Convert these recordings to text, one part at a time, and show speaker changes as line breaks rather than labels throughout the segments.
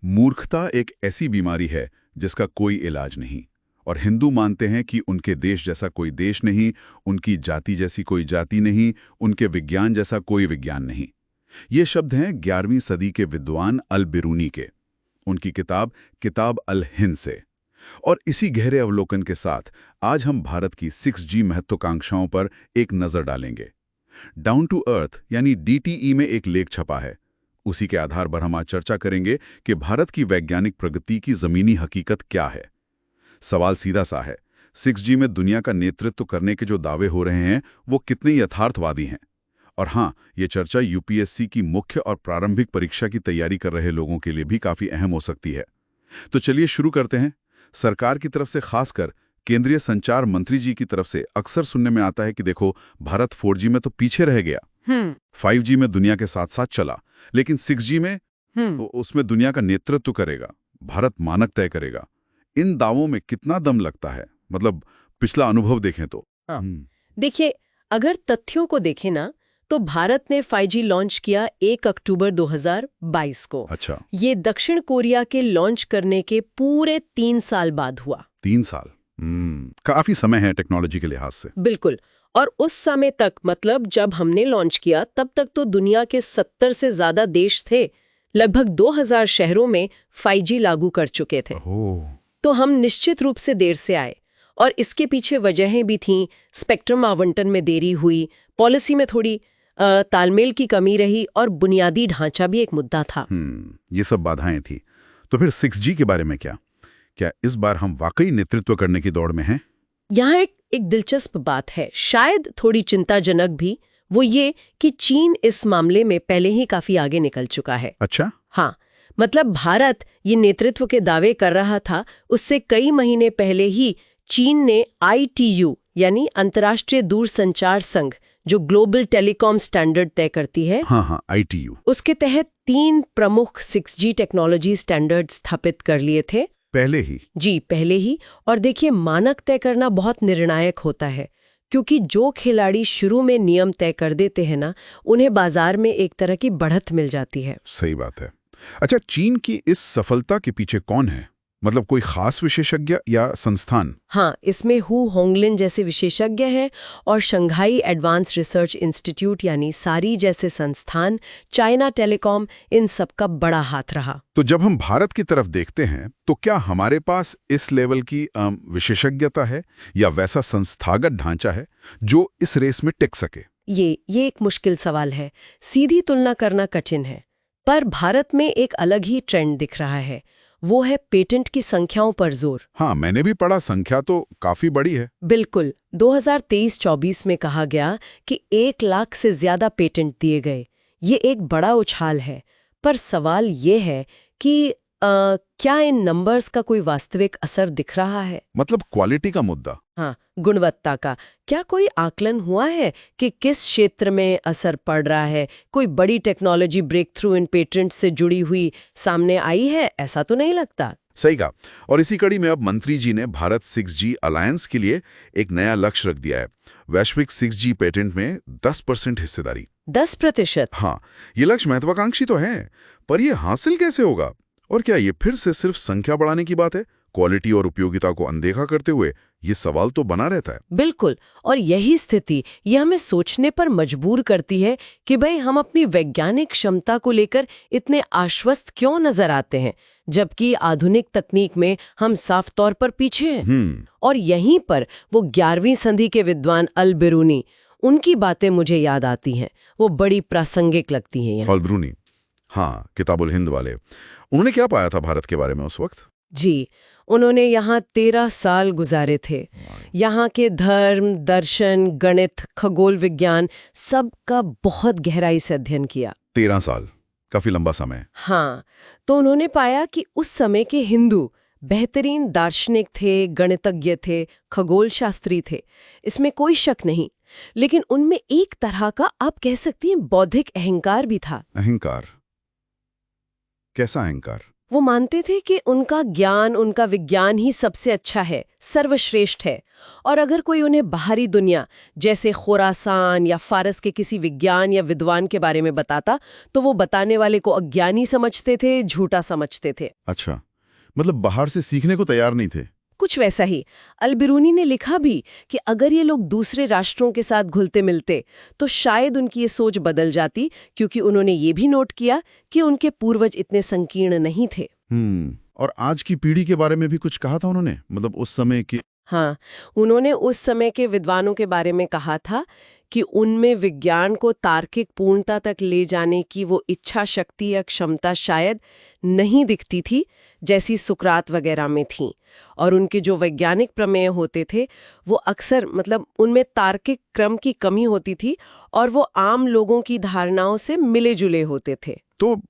मूर्खता एक ऐसी बीमारी है जिसका कोई इलाज नहीं, और हिंदू मानते हैं कि उनके देश जैसा कोई देश नहीं, उनकी जाति जैसी कोई जाति नहीं, उनके विज्ञान जैसा कोई विज्ञान नहीं। ये शब्द हैं 11वीं सदी के विद्वान अल बिरूनी के, उनकी किताब अल हिंद से। और इसी गहरे अवलोकन के साथ आज हम भारत की 6G महत्वाकांक्षाओं पर एक नज़र डालेंगे। डाउन टू अर्थ यानी DTE में एक लेख छपा है। उसी के आधार पर हम आज चर्चा करेंगे कि भारत की वैज्ञानिक प्रगति की ज़मीनी हकीकत क्या है। सवाल सीधा सा है, 6G में दुनिया का नेतृत्व करने के जो दावे हो रहे हैं वो कितने यथार्थवादी हैं। और हाँ, ये चर्चा UPSC की मुख्य और प्रारंभिक परीक्षा की तैयारी कर रहे लोगों के लिए भी काफ़ी अहम हो सकती है। तो चलिए शुरू करते हैं। सरकार की तरफ से, खासकर केंद्रीय संचार मंत्री जी की तरफ से अक्सर सुनने में आता है कि देखो, भारत 4G में तो पीछे रह गया, 5G में दुनिया के साथ साथ चला, लेकिन 6G में उसमें दुनिया का नेतृत्व करेगा, भारत मानक तय करेगा। इन दावों में कितना दम लगता है? मतलब पिछला अनुभव देखें तो।
देखिए, अगर तथ्यों को देखें ना, तो भारत ने 5G लॉन्च किया 1 अक्टूबर 2022 को।
अच्छा।
ये दक्षिण कोरिया के लॉन्च करने के पूरे 3 साल बाद हुआ।
3 साल काफी समय है टेक्नोलॉजी के लिहाज से।
बिल्कुल। और उस समय तक, मतलब जब हमने लॉन्च किया तब तक तो दुनिया के 70 से ज्यादा देश थे, लगभग 2000 शहरों में 5G लागू कर चुके थे। तो हम निश्चित रूप से देर से आए, और इसके पीछे वजहें भी थीं। स्पेक्ट्रम आवंटन में देरी हुई, पॉलिसी में थोड़ी तालमेल की कमी रही, और बुनियादी ढांचा भी एक मुद्दा था।
ये सब बाधाएं थी। तो फिर 6G के बारे में क्या इस बार हम वाकई नेतृत्व करने की दौड़ में हैं?
यहाँ एक दिलचस्प बात है, शायद थोड़ी चिंताजनक भी, वो ये कि चीन इस मामले में पहले ही काफी आगे निकल चुका है।
अच्छा।
हाँ, मतलब भारत ये नेतृत्व के दावे कर रहा था, उससे कई महीने पहले ही चीन ने ITU यानी अंतर्राष्ट्रीय दूरसंचार संघ, जो ग्लोबल टेलीकॉम स्टैंडर्ड तय करती है,
हाँ, ITU,
उसके तहत 3 प्रमुख 6G टेक्नोलॉजी स्टैंडर्ड स्थापित कर लिए थे।
पहले ही।
और देखिए, मानक तय करना बहुत निर्णायक होता है, क्योंकि जो खिलाड़ी शुरू में नियम तय कर देते हैं ना, उन्हें बाजार में एक तरह की बढ़त मिल जाती है।
सही बात है। अच्छा, चीन की इस सफलता के पीछे कौन है? मतलब कोई खास विशेषज्ञ या संस्थान?
हाँ, इसमें हु होंगलिन जैसे विशेषज्ञ हैं, और शंघाई एडवांस रिसर्च इंस्टीट्यूट यानी सारी जैसे संस्थान, चाइना टेलीकॉम, इन सब का बड़ा हाथ रहा।
तो जब हम भारत की तरफ देखते हैं, तो क्या हमारे पास इस लेवल की विशेषज्ञता है या वैसा संस्थागत ढांचा है जो इस रेस में टिक सके?
ये एक मुश्किल सवाल है, सीधी तुलना करना कठिन है। पर भारत में एक अलग ही ट्रेंड दिख रहा है, वो है पेटेंट की संख्याओं पर जोर।
हाँ, मैंने भी पढ़ा, संख्या तो काफी बड़ी है।
बिल्कुल। 2023-24 में कहा गया कि 1 लाख से ज्यादा पेटेंट दिए गए। ये एक बड़ा उछाल है, पर सवाल ये है कि क्या इन नंबर्स का कोई वास्तविक असर दिख रहा है?
मतलब क्वालिटी का मुद्दा।
हाँ, गुणवत्ता का। क्या कोई आकलन हुआ है कि किस क्षेत्र में असर पड़ रहा है? कोई बड़ी टेक्नोलॉजी ब्रेक थ्रू इन पेटेंट से जुड़ी हुई सामने आई है? ऐसा तो नहीं लगता।
सही कहा। और इसी कड़ी में अब मंत्री जी ने भारत 6G अलायंस के लिए एक नया लक्ष्य रख दिया है। वैश्विक 6G पेटेंट में 10% हिस्सेदारी।
10%?
हाँ, ये लक्ष्य महत्वाकांक्षी तो है, पर ये हासिल कैसे होगा? और क्या ये फिर से सिर्फ संख्या बढ़ाने की बात है? क्वालिटी और उपयोगिता को अनदेखा करते हुए ये सवाल तो बना रहता है।
बिल्कुल। और यही स्थिति ये हमें सोचने पर मजबूर करती है कि भाई, हम अपनी वैज्ञानिक क्षमता को लेकर इतने आश्वस्त क्यों नजर आते हैं, जबकि आधुनिक तकनीक में हम साफ तौर पर पीछे हैं। और यहीं पर वो 11वीं सदी के विद्वान अल बिरूनी, उनकी बातें मुझे याद आती हैं। वो बड़ी प्रासंगिक लगती हैं यहाँ।
अल बिरूनी, हाँ, किताबुल हिंद वाले। उन्होंने क्या पाया था भारत के बारे में उस वक्त?
जी, उन्होंने यहाँ 13 साल गुजारे थे। यहाँ के धर्म, दर्शन, गणित, खगोल विज्ञान, सब का बहुत गहराई से अध्ययन किया।
13 साल, काफी लंबा समय।
हाँ, तो उन्होंने पाया कि उस समय के हिंदू बेहतरीन दार्शनिक थे, गणितज्ञ थे, खगोल शास्त्री थे, इसमें कोई शक नहीं। लेकिन उनमें एक तरह का, आप कह सकती हैं, बौद्धिक अहंकार भी था।
अहंकार? कैसा अहंकार?
वो मानते थे कि उनका ज्ञान, उनका विज्ञान ही सबसे अच्छा है, सर्वश्रेष्ठ है। और अगर कोई उन्हें बाहरी दुनिया जैसे खुरासान या फारस के किसी विज्ञान या विद्वान के बारे में बताता तो वो बताने वाले को अज्ञानी समझते थे, झूठा समझते थे।
अच्छा, मतलब बाहर से सीखने को तैयार नहीं थे।
कुछ वैसा ही। अल-बिरूनी ने लिखा भी कि अगर ये लोग दूसरे राष्ट्रों के साथ घुलते मिलते तो शायद उनकी ये सोच बदल जाती, क्योंकि उन्होंने ये भी नोट किया कि उनके पूर्वज इतने संकीर्ण नहीं थे।
और आज की पीढ़ी के बारे में भी कुछ कहा था उन्होंने, मतलब उस समय के।
हाँ, उन्होंने उस समय के विद्वानों के बारे में कहा था कि उनमें विज्ञान को तार्किक पूर्णता तक ले जाने की वो इच्छा शक्ति या क्षमता शायद नहीं दिखती थी जैसी सुकरात वगैरह में थी। और उनके जो वैज्ञानिक प्रमेय होते थे वो अक्सर मतलब उनमें तार्किक क्रम की कमी होती थी और वो आम लोगों की धारणाओं से मिले जुले होते थे।
तो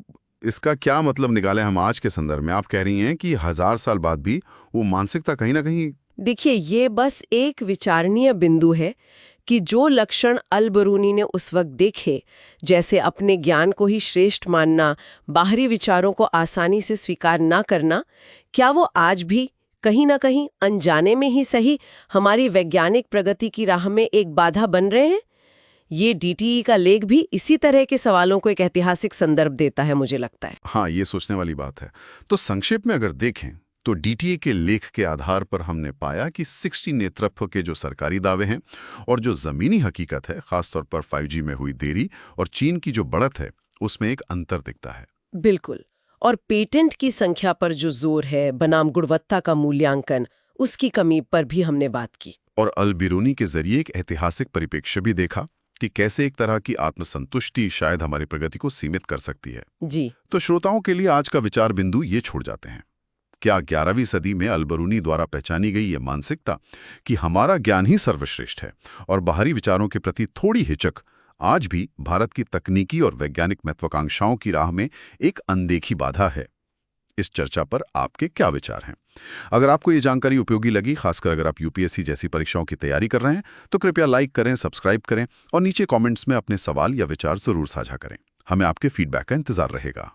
इसका क्या मतलब निकालें हम आज के संदर्भ में? आप कह रही हैं कि 1000 साल बाद भी वो मानसिकता कहीं ना कहीं।
देखिए, ये बस एक विचारणीय बिंदु है कि जो लक्षण अल-बिरूनी ने उस वक्त देखे, जैसे अपने ज्ञान को ही श्रेष्ठ मानना, बाहरी विचारों को आसानी से स्वीकार ना करना, क्या वो आज भी कहीं ना कहीं अनजाने में ही सही हमारी वैज्ञानिक प्रगति की राह में एक बाधा बन रहे हैं? ये डीटीई का लेख भी इसी तरह के सवालों को एक ऐतिहासिक संदर्भ देता है, मुझे लगता है।
हाँ, ये सोचने वाली बात है। तो संक्षेप में अगर देखें तो डीटीए के लेख के आधार पर हमने पाया कि 6G नेतृत्व के जो सरकारी दावे हैं और जो जमीनी हकीकत है, खासतौर पर 5G में हुई देरी और चीन की जो बढ़त है, उसमें एक अंतर दिखता है।
बिल्कुल। और पेटेंट की संख्या पर जो जोर है बनाम गुणवत्ता का मूल्यांकन, उसकी कमी पर भी हमने बात की।
और अल-बिरूनी के जरिए एक ऐतिहासिक परिप्रेक्ष्य भी देखा कि कैसे एक तरह की आत्मसंतुष्टि शायद हमारी प्रगति को सीमित कर सकती है।
जी।
तो श्रोताओं के लिए आज का विचार बिंदु ये छोड़ जाते हैं। क्या 11वीं सदी में अल-बिरूनी द्वारा पहचानी गई ये मानसिकता कि हमारा ज्ञान ही सर्वश्रेष्ठ है और बाहरी विचारों के प्रति थोड़ी हिचक आज भी भारत की तकनीकी और वैज्ञानिक महत्वाकांक्षाओं की राह में एक अनदेखी बाधा है? इस चर्चा पर आपके क्या विचार हैं? अगर आपको ये जानकारी उपयोगी लगी, खासकर अगर आप यूपीएससी जैसी परीक्षाओं की तैयारी कर रहे हैं, तो कृपया लाइक करें, सब्सक्राइब करें और नीचे कमेंट्स में अपने सवाल या विचार जरूर साझा करें। हमें आपके फीडबैक का इंतजार रहेगा।